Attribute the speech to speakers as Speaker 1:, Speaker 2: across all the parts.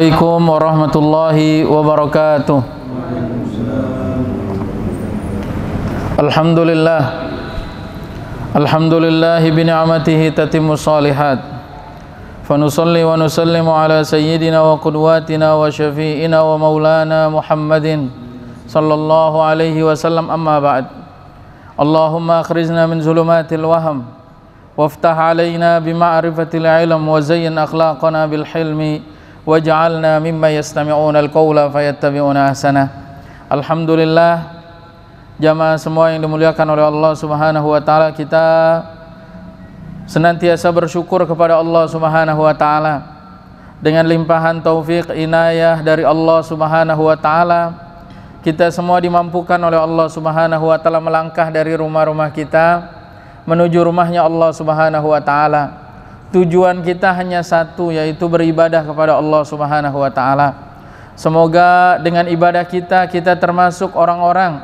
Speaker 1: Assalamualaikum warahmatullahi wabarakatuh. Alhamdulillah bi ni'matihi tatimmu shalihat. Fa nusalli wa nusallimu ala sayyidina wa qudwatina wa syafi'ina wa maulana Muhammadin sallallahu alaihi wasallam, amma ba'd. Allahumma akhrijna min zulumatil waham waftah alaina bi ma'rifatil ilm wa zayyin akhlaqana bil hilmi waj'alna mimma yastami'una al-qawla fayattabi'una ahsana. Alhamdulillah, jamaah semua yang dimuliakan oleh Allah Subhanahu wa taala, kita senantiasa bersyukur kepada Allah Subhanahu wa taala dengan limpahan taufik inayah dari Allah Subhanahu wa taala. Kita semua dimampukan oleh Allah Subhanahu wa taala melangkah dari rumah-rumah kita menuju rumahnya Allah Subhanahu wa taala. Tujuan kita hanya satu, yaitu beribadah kepada Allah Subhanahu wa taala. Semoga dengan ibadah kita termasuk orang-orang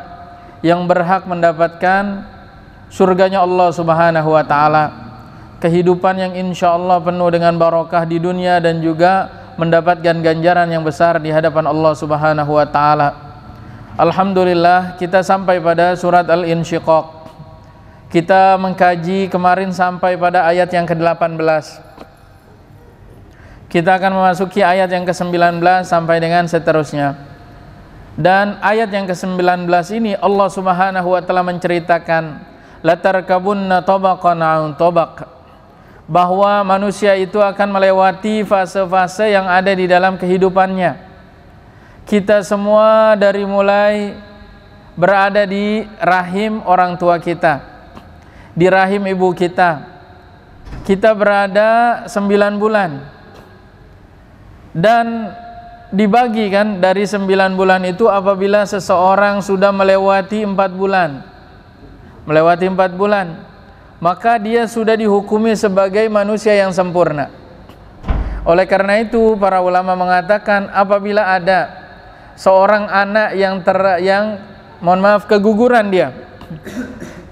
Speaker 1: yang berhak mendapatkan surganya Allah Subhanahu wa taala. Kehidupan yang insya Allah penuh dengan barokah di dunia dan juga mendapatkan ganjaran yang besar di hadapan Allah Subhanahu wa taala. Alhamdulillah, kita sampai pada surat Al-Insyiqaq. Kita mengkaji kemarin sampai pada ayat yang ke-18. Kita akan memasuki ayat yang ke-19 sampai dengan seterusnya. Dan ayat yang ke-19 ini Allah Subhanahu wa taala menceritakan latarkabunna tabaqan an tabaq, bahwa manusia itu akan melewati fase-fase yang ada di dalam kehidupannya. Kita semua dari mulai berada di rahim orang tua kita, di rahim ibu kita berada 9 bulan, dan dibagikan dari 9 bulan itu apabila seseorang sudah melewati 4 bulan, maka dia sudah dihukumi sebagai manusia yang sempurna. Oleh karena itu para ulama mengatakan apabila ada seorang anak yang keguguran dia,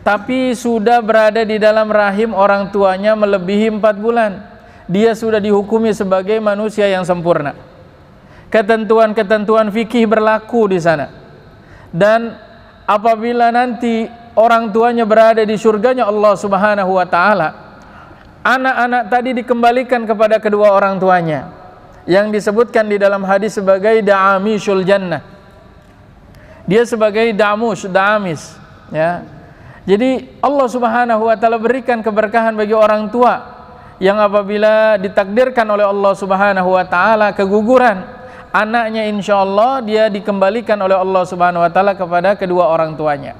Speaker 1: tapi sudah berada di dalam rahim orang tuanya melebihi 4 bulan, dia sudah dihukumi sebagai manusia yang sempurna. Ketentuan-ketentuan fikih berlaku di sana. Dan apabila nanti orang tuanya berada di surganya Allah Subhanahu wa taala, anak-anak tadi dikembalikan kepada kedua orang tuanya, yang disebutkan di dalam hadis sebagai da'amishul jannah. Dia sebagai da'amis, ya. Jadi Allah Subhanahu wa taala berikan keberkahan bagi orang tua yang apabila ditakdirkan oleh Allah Subhanahu wa taala keguguran, anaknya insyaallah dia dikembalikan oleh Allah Subhanahu wa taala kepada kedua orang tuanya.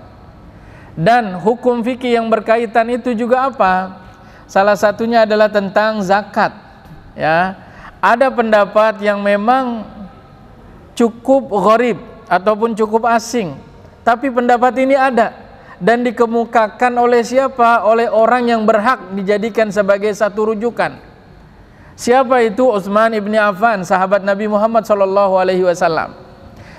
Speaker 1: Dan hukum fikih yang berkaitan itu juga apa? Salah satunya adalah tentang zakat, ya. Ada pendapat yang memang cukup gharib ataupun cukup asing, tapi pendapat ini ada dan dikemukakan oleh siapa? Oleh orang yang berhak dijadikan sebagai satu rujukan. Siapa itu? Utsman ibni Affan, sahabat Nabi Muhammad SAW.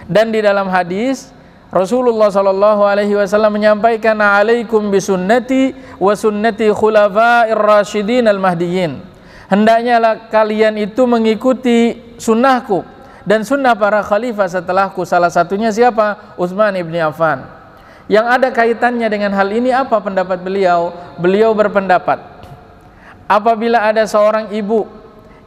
Speaker 1: Dan di dalam hadis Rasulullah SAW menyampaikan, alaikum bisunnati wa sunnati khulafa'ir rasyidin al-mahdiyyin. Hendaknya kalian itu mengikuti sunnahku dan sunnah para khalifah setelahku. Salah satunya siapa? Utsman ibni Affan. Yang ada kaitannya dengan hal ini apa pendapat beliau? Beliau berpendapat apabila ada seorang ibu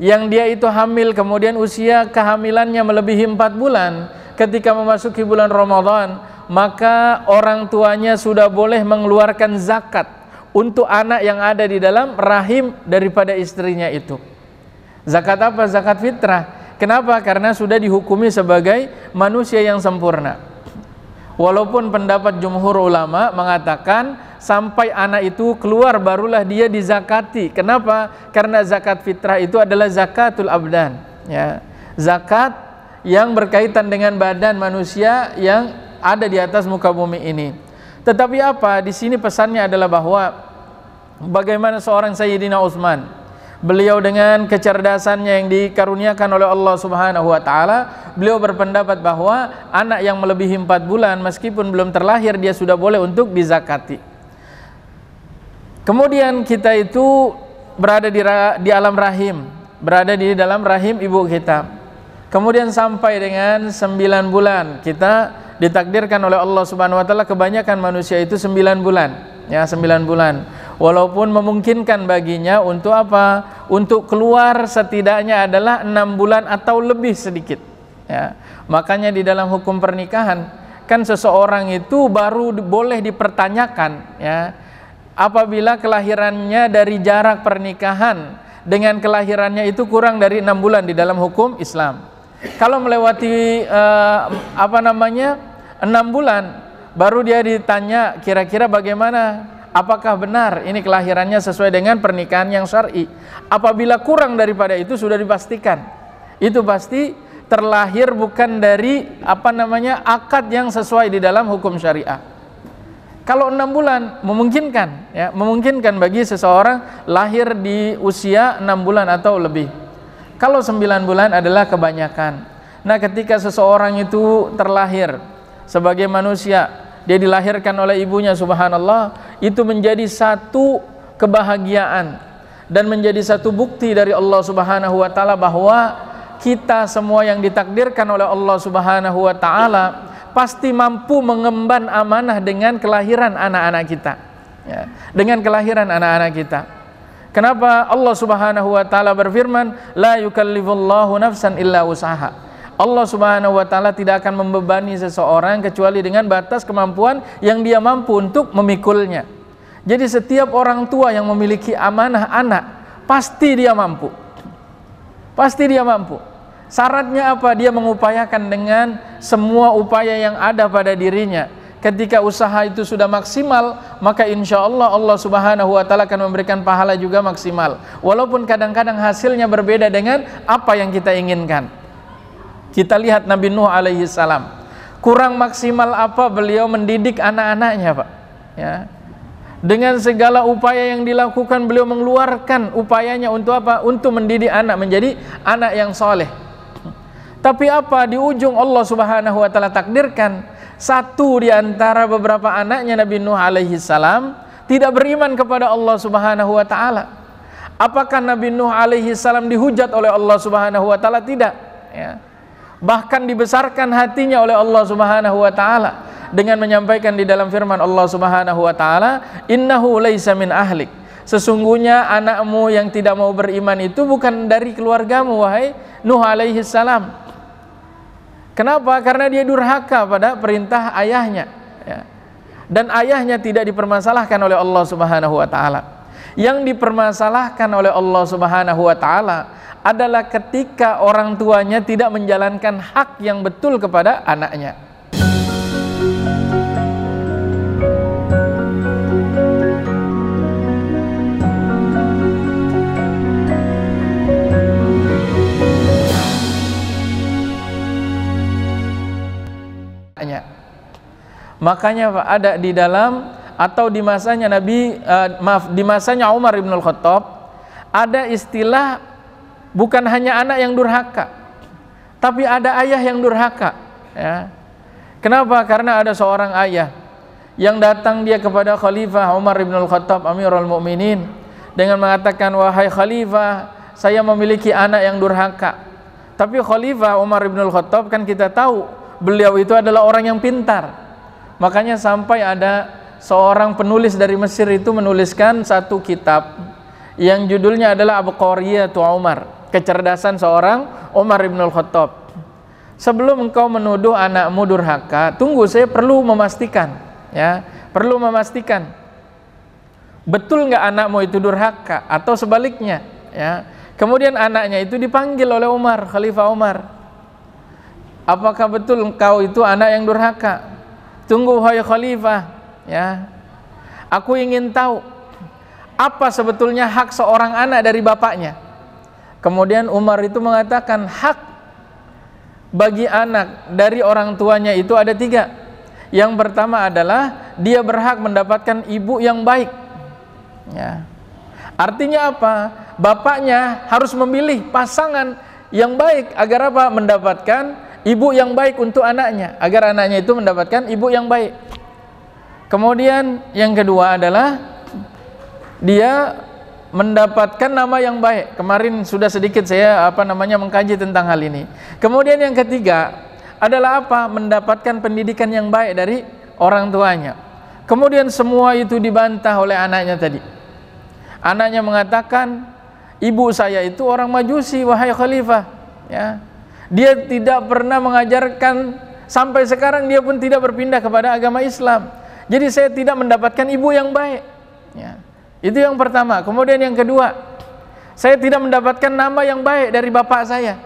Speaker 1: yang dia itu hamil, kemudian usia kehamilannya melebihi 4 bulan, ketika memasuki bulan Ramadan, maka orang tuanya sudah boleh mengeluarkan zakat untuk anak yang ada di dalam rahim daripada istrinya itu. Zakat apa? Zakat fitrah. Kenapa? Karena sudah dihukumi sebagai manusia yang sempurna. Walaupun pendapat jumhur ulama mengatakan sampai anak itu keluar barulah dia dizakati. Kenapa? Karena zakat fitrah itu adalah zakatul abdan, ya. Zakat yang berkaitan dengan badan manusia yang ada di atas muka bumi ini. Tetapi apa? Di sini pesannya adalah bahwa bagaimana seorang Sayyidina Utsman, beliau dengan kecerdasannya yang dikaruniakan oleh Allah Subhanahu wa taala, beliau berpendapat bahwa anak yang melebihi 4 bulan meskipun belum terlahir dia sudah boleh untuk dizakati. Kemudian kita itu berada di alam rahim, berada di dalam rahim ibu kita. Kemudian sampai dengan 9 bulan, kita ditakdirkan oleh Allah Subhanahu wa taala, kebanyakan manusia itu 9 bulan, ya 9 bulan. Walaupun memungkinkan baginya untuk apa? Untuk keluar setidaknya adalah 6 bulan atau lebih sedikit, ya. Makanya di dalam hukum pernikahan kan seseorang itu baru boleh dipertanyakan, ya, apabila kelahirannya dari jarak pernikahan dengan kelahirannya itu kurang dari 6 bulan di dalam hukum Islam. Kalau melewati 6 bulan, baru dia ditanya kira-kira bagaimana, apakah benar ini kelahirannya sesuai dengan pernikahan yang syar'i. Apabila kurang daripada itu, sudah dipastikan itu pasti terlahir bukan dari akad yang sesuai di dalam hukum syariah. Kalau 6 bulan memungkinkan, ya, memungkinkan bagi seseorang lahir di usia 6 bulan atau lebih. Kalau 9 bulan adalah kebanyakan. Nah, ketika seseorang itu terlahir sebagai manusia, dia dilahirkan oleh ibunya, subhanallah, itu menjadi satu kebahagiaan dan menjadi satu bukti dari Allah Subhanahu wa taala bahwa kita semua yang ditakdirkan oleh Allah Subhanahu wa taala pasti mampu mengemban amanah dengan kelahiran anak-anak kita, ya, dengan kelahiran anak-anak kita. Kenapa Allah Subhanahu wa taala berfirman, la yukallifullahu nafsan illa usaha. Allah Subhanahu wa taala tidak akan membebani seseorang kecuali dengan batas kemampuan yang dia mampu untuk memikulnya. Jadi setiap orang tua yang memiliki amanah anak, pasti dia mampu. Pasti dia mampu. Syaratnya apa? Dia mengupayakan dengan semua upaya yang ada pada dirinya. Ketika usaha itu sudah maksimal, maka insya Allah Allah Subhanahu wa taala akan memberikan pahala juga maksimal. Walaupun kadang-kadang hasilnya berbeda dengan apa yang kita inginkan. Kita lihat Nabi Nuh alaihi salam. Kurang maksimal apa beliau mendidik anak-anaknya, Pak? Ya. Dengan segala upaya yang dilakukan, beliau mengeluarkan upayanya untuk apa? Untuk mendidik anak menjadi anak yang soleh. Tapi apa? Di ujung Allah Subhanahu wa taala takdirkan satu di antara beberapa anaknya Nabi Nuh alaihi salam tidak beriman kepada Allah Subhanahu wa taala. Apakah Nabi Nuh alaihi salam dihujat oleh Allah Subhanahu wa taala? Tidak, ya. Bahkan dibesarkan hatinya oleh Allah Subhanahu wa taala dengan menyampaikan di dalam firman Allah Subhanahu wa taala, innahu laisa min ahlik. Sesungguhnya anakmu yang tidak mau beriman itu bukan dari keluargamu, wahai Nuh alaihi salam. Kenapa? Karena dia durhaka pada perintah ayahnya, ya. Dan ayahnya tidak dipermasalahkan oleh Allah Subhanahu wa taala. Yang dipermasalahkan oleh Allah Subhanahu wa taala adalah ketika orang tuanya tidak menjalankan hak yang betul kepada anaknya. Makanya Pak, ada di dalam atau di masanya di masanya Umar bin Khattab ada istilah bukan hanya anak yang durhaka, tapi ada ayah yang durhaka, ya. Kenapa? Karena ada seorang ayah yang datang dia kepada Khalifah Umar bin Khattab Amirul Mukminin dengan mengatakan, wahai Khalifah, saya memiliki anak yang durhaka. Tapi Khalifah Umar bin Khattab kan kita tahu beliau itu adalah orang yang pintar. Makanya sampai ada seorang penulis dari Mesir itu menuliskan satu kitab yang judulnya adalah Abqariyatu Umar, kecerdasan seorang Umar bin Khattab. Sebelum engkau menuduh anakmu durhaka, tunggu, saya perlu memastikan, ya, perlu memastikan betul nggak anakmu itu durhaka atau sebaliknya, ya. Kemudian anaknya itu dipanggil oleh Umar, Khalifah Umar. Apakah betul engkau itu anak yang durhaka? Tunggu, wahai Khalifah, ya. Aku ingin tahu apa sebetulnya hak seorang anak dari bapaknya. Kemudian Umar itu mengatakan hak bagi anak dari orang tuanya itu ada 3. Yang pertama adalah dia berhak mendapatkan ibu yang baik, ya. Artinya apa? Bapaknya harus memilih pasangan yang baik agar apa? Mendapatkan ibu yang baik untuk anaknya, agar anaknya itu mendapatkan ibu yang baik. Kemudian yang kedua adalah dia mendapatkan nama yang baik. Kemarin sudah sedikit saya mengkaji tentang hal ini. Kemudian yang ketiga adalah apa? Mendapatkan pendidikan yang baik dari orang tuanya. Kemudian semua itu dibantah oleh anaknya tadi. Anaknya mengatakan, ibu saya itu orang Majusi, wahai khalifah. Ya. Dia tidak pernah mengajarkan, sampai sekarang dia pun tidak berpindah kepada agama Islam. Jadi saya tidak mendapatkan ibu yang baik. Ya. Itu yang pertama. Kemudian yang kedua, saya tidak mendapatkan nama yang baik dari bapak saya.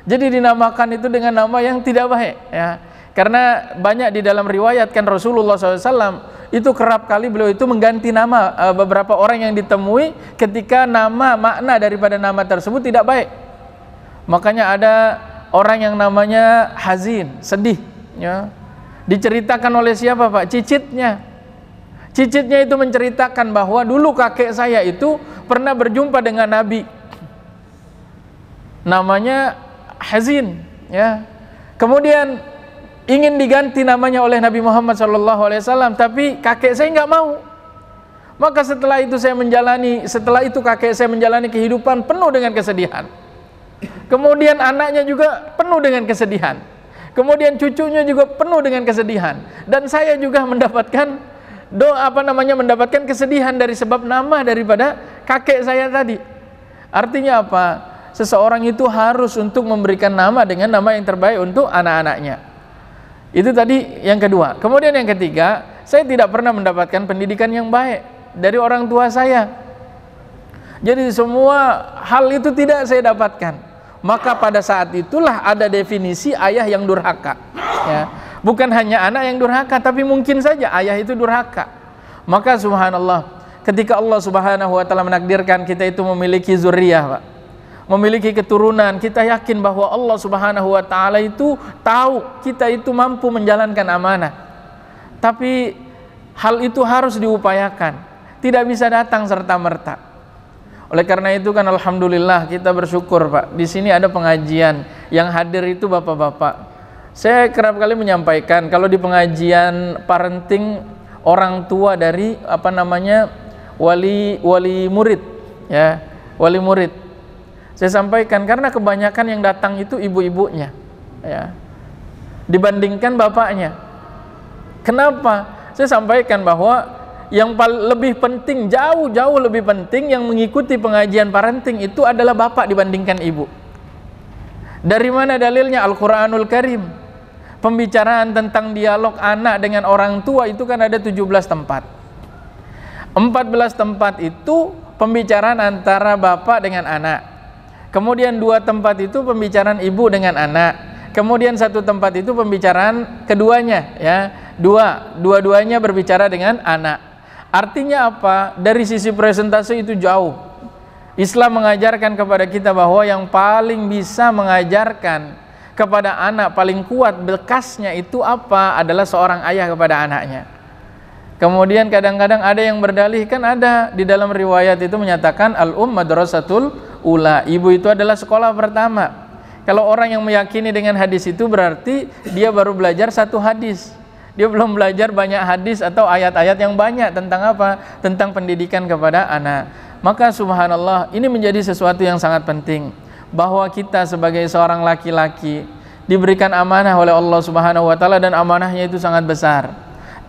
Speaker 1: Jadi dinamakan itu dengan nama yang tidak baik. Ya. Karena banyak di dalam riwayat kan Rasulullah SAW itu kerap kali beliau itu mengganti nama beberapa orang yang ditemui ketika makna daripada nama tersebut tidak baik. Makanya ada orang yang namanya Hazin, sedih. Ya. Diceritakan oleh siapa Pak? Cicitnya. Cicitnya itu menceritakan bahwa dulu kakek saya itu pernah berjumpa dengan Nabi. Namanya Hazin, ya. Kemudian ingin diganti namanya oleh Nabi Muhammad SAW, tapi kakek saya nggak mau. Maka setelah itu kakek saya menjalani kehidupan penuh dengan kesedihan. Kemudian anaknya juga penuh dengan kesedihan. Kemudian cucunya juga penuh dengan kesedihan. Dan saya juga mendapatkan mendapatkan kesedihan dari sebab nama daripada kakek saya tadi. Artinya apa? Seseorang itu harus untuk memberikan nama dengan nama yang terbaik untuk anak-anaknya. Itu tadi yang kedua. Kemudian yang ketiga, saya tidak pernah mendapatkan pendidikan yang baik dari orang tua saya. Jadi semua hal itu tidak saya dapatkan. Maka pada saat itulah ada definisi ayah yang durhaka. Ya. Bukan hanya anak yang durhaka, tapi mungkin saja ayah itu durhaka. Maka subhanallah, ketika Allah Subhanahu wa taala menakdirkan kita itu memiliki zuriyah, Pak, memiliki keturunan, kita yakin bahwa Allah Subhanahu wa taala itu tahu kita itu mampu menjalankan amanah. Tapi hal itu harus diupayakan, tidak bisa datang serta-merta. Oleh karena itu kan alhamdulillah kita bersyukur, Pak. Di sini ada pengajian, yang hadir itu bapak-bapak. Saya kerap kali menyampaikan kalau di pengajian parenting orang tua dari wali murid, ya, wali murid. Saya sampaikan karena kebanyakan yang datang itu ibu-ibunya, ya, dibandingkan bapaknya. Kenapa? Saya sampaikan bahwa yang lebih penting, jauh lebih penting yang mengikuti pengajian parenting itu adalah bapak dibandingkan ibu. Dari mana dalilnya? Al-Quranul Karim. Pembicaraan tentang dialog anak dengan orang tua itu kan ada 17 tempat. 14 tempat itu pembicaraan antara bapak dengan anak. Kemudian 2 tempat itu pembicaraan ibu dengan anak. Kemudian 1 tempat itu pembicaraan keduanya, ya. Dua-duanya berbicara dengan anak. Artinya apa? Dari sisi presentasi itu jauh. Islam mengajarkan kepada kita bahwa yang paling bisa mengajarkan kepada anak, paling kuat bekasnya itu apa? Adalah seorang ayah kepada anaknya. Kemudian kadang-kadang ada yang berdalih, kan ada di dalam riwayat itu menyatakan madrasatul ula, ibu itu adalah sekolah pertama. Kalau orang yang meyakini dengan hadis itu berarti dia baru belajar 1 hadis. Dia belum belajar banyak hadis atau ayat-ayat yang banyak tentang apa? Tentang pendidikan kepada anak. Maka subhanallah, ini menjadi sesuatu yang sangat penting, bahwa kita sebagai seorang laki-laki diberikan amanah oleh Allah Subhanahu wa taala, dan amanahnya itu sangat besar.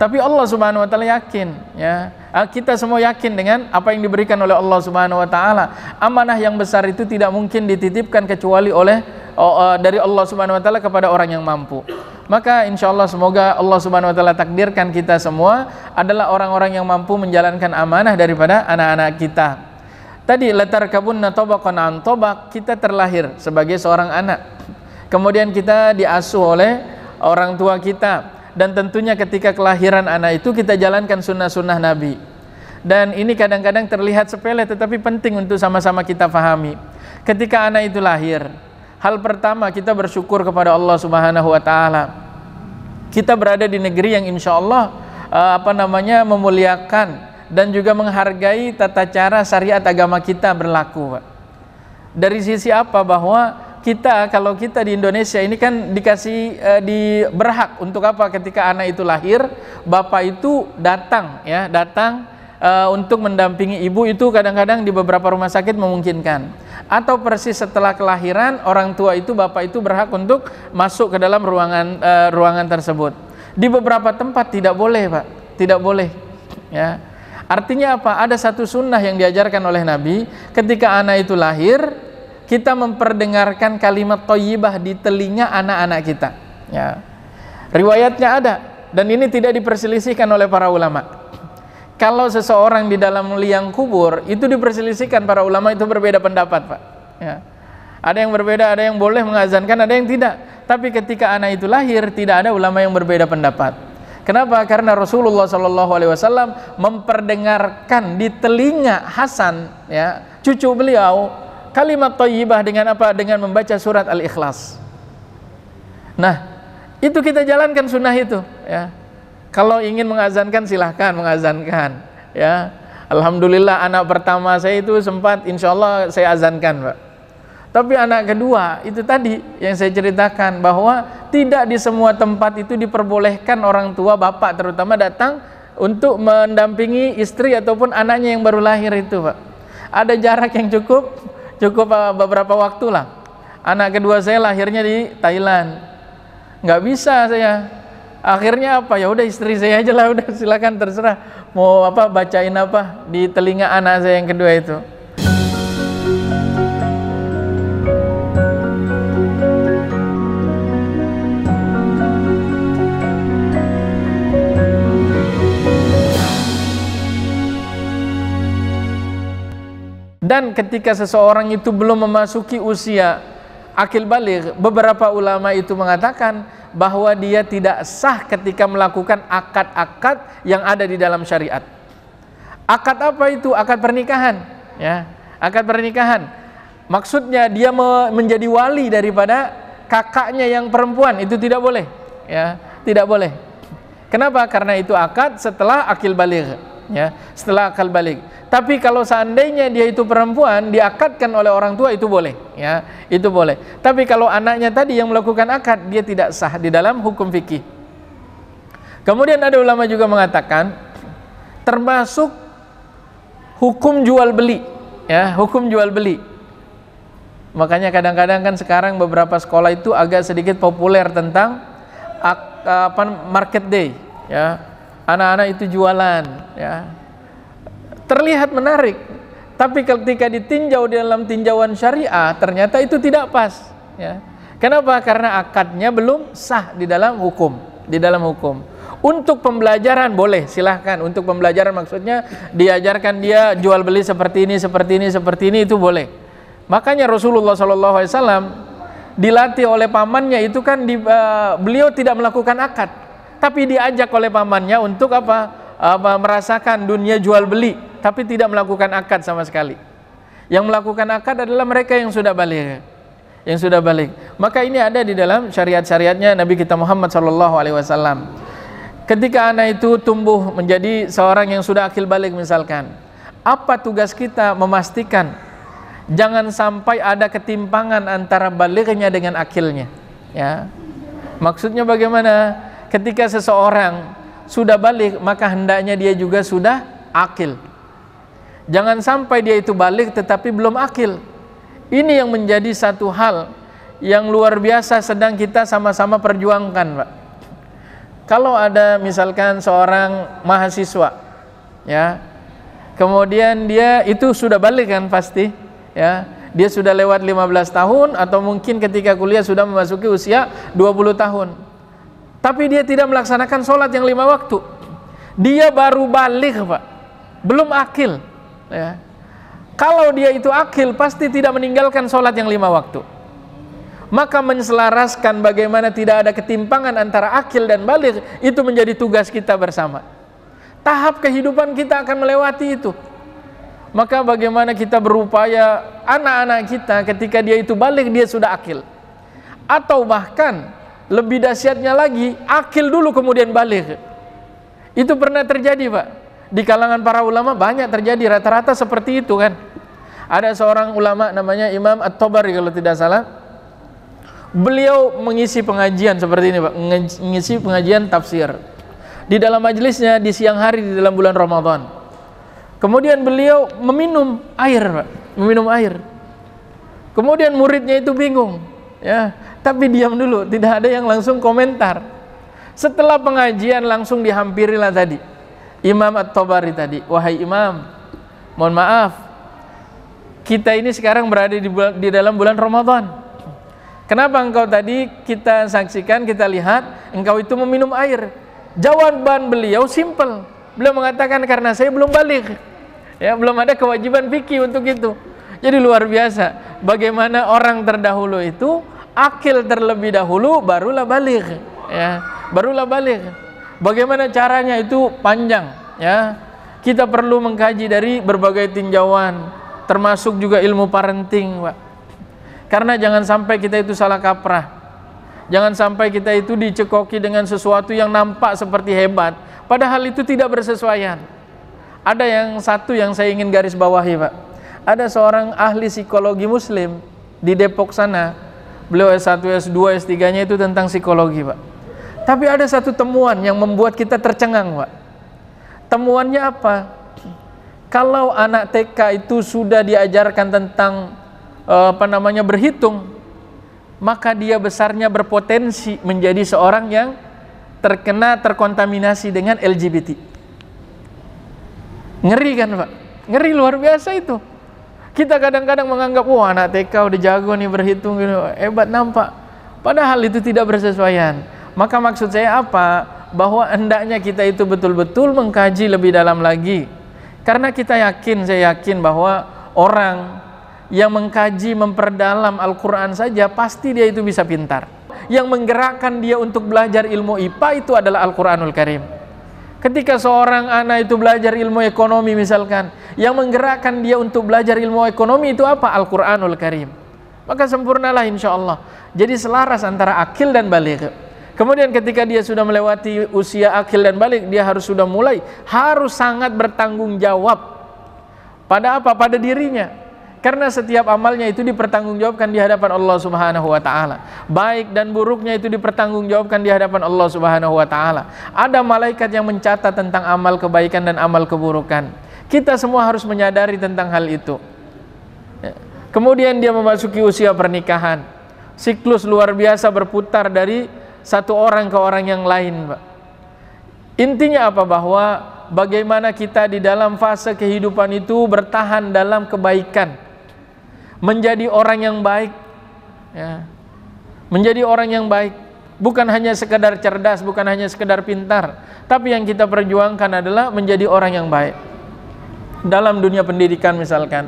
Speaker 1: Tapi Allah Subhanahu wa taala yakin, ya. Kita semua yakin dengan apa yang diberikan oleh Allah Subhanahu wa taala. Amanah yang besar itu tidak mungkin dititipkan kecuali dari Allah Subhanahu wa taala kepada orang yang mampu. Maka insyaallah semoga Allah Subhanahu wa taala takdirkan kita semua adalah orang-orang yang mampu menjalankan amanah daripada anak-anak kita. Tadi latarkabunna tabaqan an tabaq, kita terlahir sebagai seorang anak. Kemudian kita diasuh oleh orang tua kita, dan tentunya ketika kelahiran anak itu kita jalankan sunnah-sunnah Nabi. Dan ini kadang-kadang terlihat sepele tetapi penting untuk sama-sama kita pahami. Ketika anak itu lahir, hal pertama kita bersyukur kepada Allah Subhanahu wa taala. Kita berada di negeri yang insyaallah memuliakan dan juga menghargai tata cara syariat agama kita berlaku, Pak. Dari sisi apa? Bahwa kalau kita di Indonesia ini kan berhak untuk apa? Ketika anak itu lahir, bapak itu datang untuk mendampingi ibu itu kadang-kadang di beberapa rumah sakit memungkinkan, atau persis setelah kelahiran orang tua itu, bapak itu berhak untuk masuk ke dalam ruangan tersebut. Di beberapa tempat tidak boleh, Pak, tidak boleh, ya. Artinya apa? Ada satu sunnah yang diajarkan oleh Nabi, ketika anak itu lahir kita memperdengarkan kalimat thayyibah di telinga anak-anak kita, ya. Riwayatnya ada, dan ini tidak diperselisihkan oleh para ulama. Kalau seseorang di dalam liang kubur, itu diperselisihkan para ulama, itu berbeda pendapat, Pak, ya. Ada yang berbeda, ada yang boleh mengazankan, ada yang tidak. Tapi ketika anak itu lahir, tidak ada ulama yang berbeda pendapat. Kenapa? Karena Rasulullah SAW memperdengarkan di telinga Hasan, ya, cucu beliau, kalimat thayyibah dengan apa? Dengan membaca surat Al-Ikhlas. Nah, itu kita jalankan sunnah itu, ya. Kalau ingin mengazankan silahkan mengazankan, ya. Alhamdulillah anak pertama saya itu sempat insya Allah saya azankan, Pak. Tapi anak kedua itu tadi yang saya ceritakan, bahwa tidak di semua tempat itu diperbolehkan orang tua, bapak terutama, datang untuk mendampingi istri ataupun anaknya yang baru lahir itu, Pak. Ada jarak yang cukup beberapa waktu lah. Anak kedua saya lahirnya di Thailand, nggak bisa saya. Akhirnya apa, ya udah istri saya aja lah, udah silakan terserah mau apa, bacain apa di telinga anak saya yang kedua itu. Dan ketika seseorang itu belum memasuki usia akil baligh, beberapa ulama itu mengatakan bahwa dia tidak sah ketika melakukan akad-akad yang ada di dalam syariat. Akad apa itu? Akad pernikahan, ya. Akad pernikahan. Maksudnya dia menjadi wali daripada kakaknya yang perempuan, itu tidak boleh, ya. Tidak boleh. Kenapa? Karena itu akad setelah akil baligh, ya, setelah akal baligh. Tapi kalau seandainya dia itu perempuan, diakadkan oleh orang tua, itu boleh, ya, itu boleh. Tapi kalau anaknya tadi yang melakukan akad, dia tidak sah di dalam hukum fikih. Kemudian ada ulama juga mengatakan termasuk hukum jual beli, ya, hukum jual beli. Makanya kadang-kadang kan sekarang beberapa sekolah itu agak sedikit populer tentang market day, ya. Anak-anak itu jualan, ya. Terlihat menarik, tapi ketika ditinjau di dalam tinjauan syariah ternyata itu tidak pas, ya. Kenapa? Karena akadnya belum sah di dalam hukum, di dalam hukum. Untuk pembelajaran boleh, silahkan. Untuk pembelajaran maksudnya diajarkan dia jual beli seperti ini, seperti ini, seperti ini, itu boleh. Makanya Rasulullah SAW dilatih oleh pamannya itu kan beliau tidak melakukan akad, tapi diajak oleh pamannya untuk apa? Merasakan dunia jual beli, tapi tidak melakukan akad sama sekali. Yang melakukan akad adalah mereka yang sudah baligh, yang sudah baligh. Maka ini ada di dalam syariat-syariatnya Nabi kita Muhammad SAW. Ketika anak itu tumbuh menjadi seorang yang sudah akil baligh misalkan, apa tugas kita? Memastikan jangan sampai ada ketimpangan antara balighnya dengan akilnya, ya. Maksudnya bagaimana? Ketika seseorang sudah balik, maka hendaknya dia juga sudah akil. Jangan sampai dia itu balik tetapi belum akil. Ini yang menjadi satu hal yang luar biasa sedang kita sama-sama perjuangkan, Pak. Kalau ada misalkan seorang mahasiswa, ya, kemudian dia itu sudah balik kan pasti, ya. Dia sudah lewat 15 tahun atau mungkin ketika kuliah sudah memasuki usia 20 tahun. Tapi dia tidak melaksanakan sholat yang 5 waktu. Dia baru balik, Pak, belum akil, ya. Kalau dia itu akil, pasti tidak meninggalkan sholat yang 5 waktu. Maka menselaraskan bagaimana tidak ada ketimpangan antara akil dan balik, itu menjadi tugas kita bersama. Tahap kehidupan kita akan melewati itu. Maka bagaimana kita berupaya anak-anak kita ketika dia itu balik, dia sudah akil. Atau bahkan lebih dahsyatnya lagi, akil dulu kemudian balik. Itu pernah terjadi, Pak. Di kalangan para ulama banyak terjadi, rata-rata seperti itu kan. Ada seorang ulama namanya Imam At-Tabari kalau tidak salah. Beliau mengisi pengajian seperti ini, Pak, mengisi pengajian tafsir. Di dalam majelisnya di siang hari di dalam bulan Ramadan. Kemudian beliau meminum air, Pak. Meminum air. Kemudian muridnya itu bingung, ya, tapi diam dulu, tidak ada yang langsung komentar. Setelah pengajian langsung dihampirilah tadi Imam At-Tabari tadi, wahai Imam, mohon maaf, kita ini sekarang berada di dalam bulan Ramadan. Kenapa engkau tadi kita saksikan, kita lihat engkau itu meminum air? Jawaban beliau simple. Beliau mengatakan karena saya belum balik, ya, belum ada kewajiban fikih untuk itu. Jadi luar biasa bagaimana orang terdahulu itu akil terlebih dahulu barulah balik, ya, barulah balik. Bagaimana caranya itu panjang, ya. Kita perlu mengkaji dari berbagai tinjauan, termasuk juga ilmu parenting, Pak. Karena jangan sampai kita itu salah kaprah. Jangan sampai kita itu dicekoki dengan sesuatu yang nampak seperti hebat, padahal itu tidak bersesuaian. Ada yang satu yang saya ingin garis bawahi, Pak. Ada seorang ahli psikologi muslim di Depok sana. Beliau S1, S2, S3-nya itu tentang psikologi, Pak. Tapi ada satu temuan yang membuat kita tercengang, Pak. Temuannya apa? Kalau anak TK itu sudah diajarkan tentang berhitung, maka dia besarnya berpotensi menjadi seorang yang terkontaminasi dengan LGBT. Ngeri kan, Pak? Ngeri luar biasa itu. Kita kadang-kadang menganggap, wah, anak TK udah jago nih berhitung, gitu, hebat nampak. Padahal itu tidak bersesuaian. Maka maksud saya apa? Bahwa hendaknya kita itu betul-betul mengkaji lebih dalam lagi. Karena kita yakin, saya yakin bahwa orang yang mengkaji, memperdalam Al-Quran saja, pasti dia itu bisa pintar. Yang menggerakkan dia untuk belajar ilmu IPA itu adalah Al-Quranul Karim. Ketika seorang anak itu belajar ilmu ekonomi misalkan, yang menggerakkan dia untuk belajar ilmu ekonomi itu apa? Al-Quranul Karim. Maka sempurnalah insya Allah. Jadi selaras antara akil dan baligh. Kemudian ketika dia sudah melewati usia akil dan baligh, dia harus harus sangat bertanggung jawab. Pada apa? Pada dirinya. Karena setiap amalnya itu dipertanggungjawabkan di hadapan Allah Subhanahu wa taala. Baik dan buruknya itu dipertanggungjawabkan di hadapan Allah Subhanahu wa taala. Ada malaikat yang mencatat tentang amal kebaikan dan amal keburukan. Kita semua harus menyadari tentang hal itu. Kemudian dia memasuki usia pernikahan. Siklus luar biasa berputar dari satu orang ke orang yang lain, Pak. Intinya apa? Bahwa bagaimana kita di dalam fase kehidupan itu bertahan dalam kebaikan. Menjadi orang yang baik, ya. Menjadi orang yang baik, bukan hanya sekedar cerdas, bukan hanya sekedar pintar, tapi yang kita perjuangkan adalah menjadi orang yang baik. Dalam dunia pendidikan misalkan,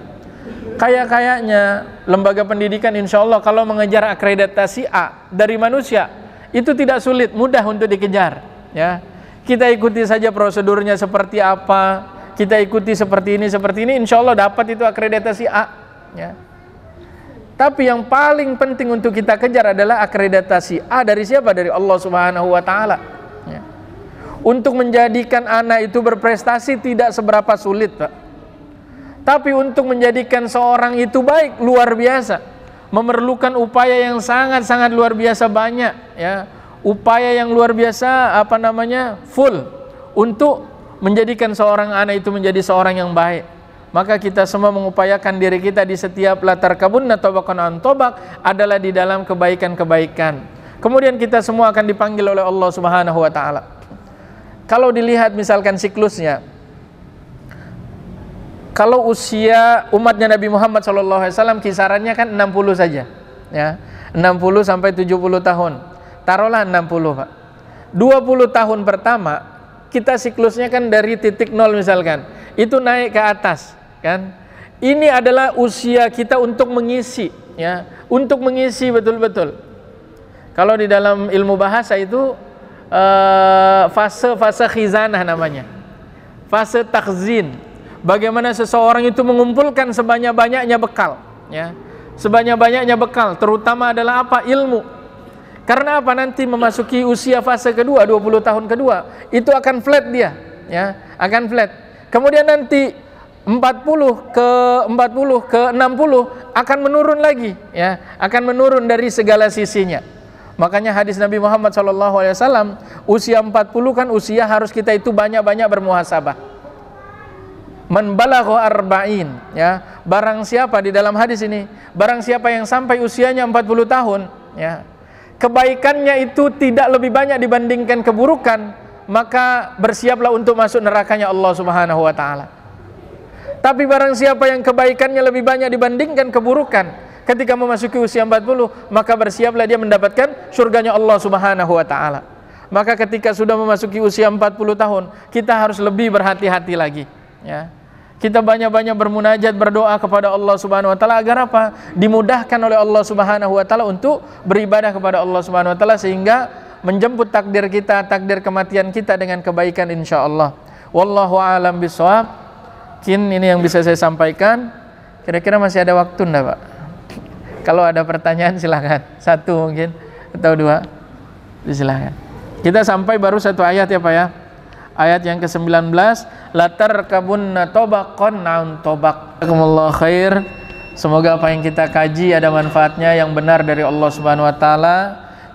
Speaker 1: kayaknya lembaga pendidikan insya Allah kalau mengejar akreditasi A dari manusia itu tidak sulit, mudah untuk dikejar, ya. Kita ikuti saja prosedurnya seperti apa, kita ikuti seperti ini, insya Allah dapat itu akreditasi A, ya. Tapi yang paling penting untuk kita kejar adalah akreditasi A dari siapa? Dari Allah Subhanahu wa taala, ya. Untuk menjadikan anak itu berprestasi tidak seberapa sulit, Pak. Tapi untuk menjadikan seorang itu baik luar biasa, memerlukan upaya yang sangat-sangat luar biasa banyak, ya. Upaya yang luar biasa full untuk menjadikan seorang anak itu menjadi seorang yang baik. Maka kita semua mengupayakan diri kita di setiap latar kabun atau bahkan tobak adalah di dalam kebaikan-kebaikan. Kemudian kita semua akan dipanggil oleh Allah Subhanahu wa taala. Kalau dilihat misalkan siklusnya, kalau usia umatnya Nabi Muhammad SAW kisarannya kan 60 saja, ya. 60 sampai 70 tahun. Taruhlah 60, Pak. 20 tahun pertama kita siklusnya kan dari titik 0 misalkan, itu naik ke atas, kan? Ini adalah usia kita untuk mengisi, ya, untuk mengisi betul-betul. Kalau di dalam ilmu bahasa itu fase khizanah namanya, fase takhzin. Bagaimana seseorang itu mengumpulkan sebanyak-banyaknya bekal, ya, sebanyak-banyaknya bekal, terutama adalah apa? Ilmu. Karena apa? Nanti memasuki usia fase kedua, 20 tahun kedua, itu akan flat dia, ya, akan flat. Kemudian nanti 40 ke 60 akan menurun lagi, ya, akan menurun dari segala sisinya. Makanya hadis Nabi Muhammad SAW, usia 40 kan usia harus kita itu banyak-banyak bermuhasabah. Man balagha arba'in, ya, barang siapa di dalam hadis ini, barang siapa yang sampai usianya 40 tahun, ya, kebaikannya itu tidak lebih banyak dibandingkan keburukan, maka bersiaplah untuk masuk nerakanya Allah Subhanahu wa taala. Tapi barang siapa yang kebaikannya lebih banyak dibandingkan keburukan, ketika memasuki usia 40, maka bersiaplah dia mendapatkan surganya Allah Subhanahu wa taala. Maka ketika sudah memasuki usia 40 tahun, kita harus lebih berhati-hati lagi, ya. Kita banyak-banyak bermunajat, berdoa kepada Allah Subhanahu wa taala agar apa? Dimudahkan oleh Allah Subhanahu wa taala untuk beribadah kepada Allah Subhanahu wa taala, sehingga menjemput takdir kita, takdir kematian kita dengan kebaikan insyaallah. Wallahu a'lam bishawab. Mungkin ini yang bisa saya sampaikan. Kira-kira masih ada waktu enggak, Pak? Kalau ada pertanyaan silakan. Satu mungkin atau dua. Silakan. Kita sampai baru satu ayat ya, Pak ya. Ayat yang ke-19, latar kabunna tobakon naun tobak. Jazakumullah khair. Semoga apa yang kita kaji ada manfaatnya, yang benar dari Allah Subhanahu wa taala,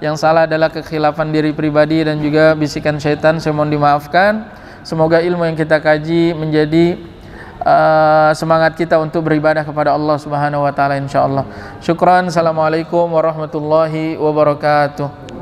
Speaker 1: yang salah adalah kekhilafan diri pribadi dan juga bisikan syaitan, saya mohon dimaafkan. Semoga ilmu yang kita kaji menjadi semangat kita untuk beribadah kepada Allah Subhanahu wa taala insyaallah. Syukran. Assalamualaikum warahmatullahi wabarakatuh.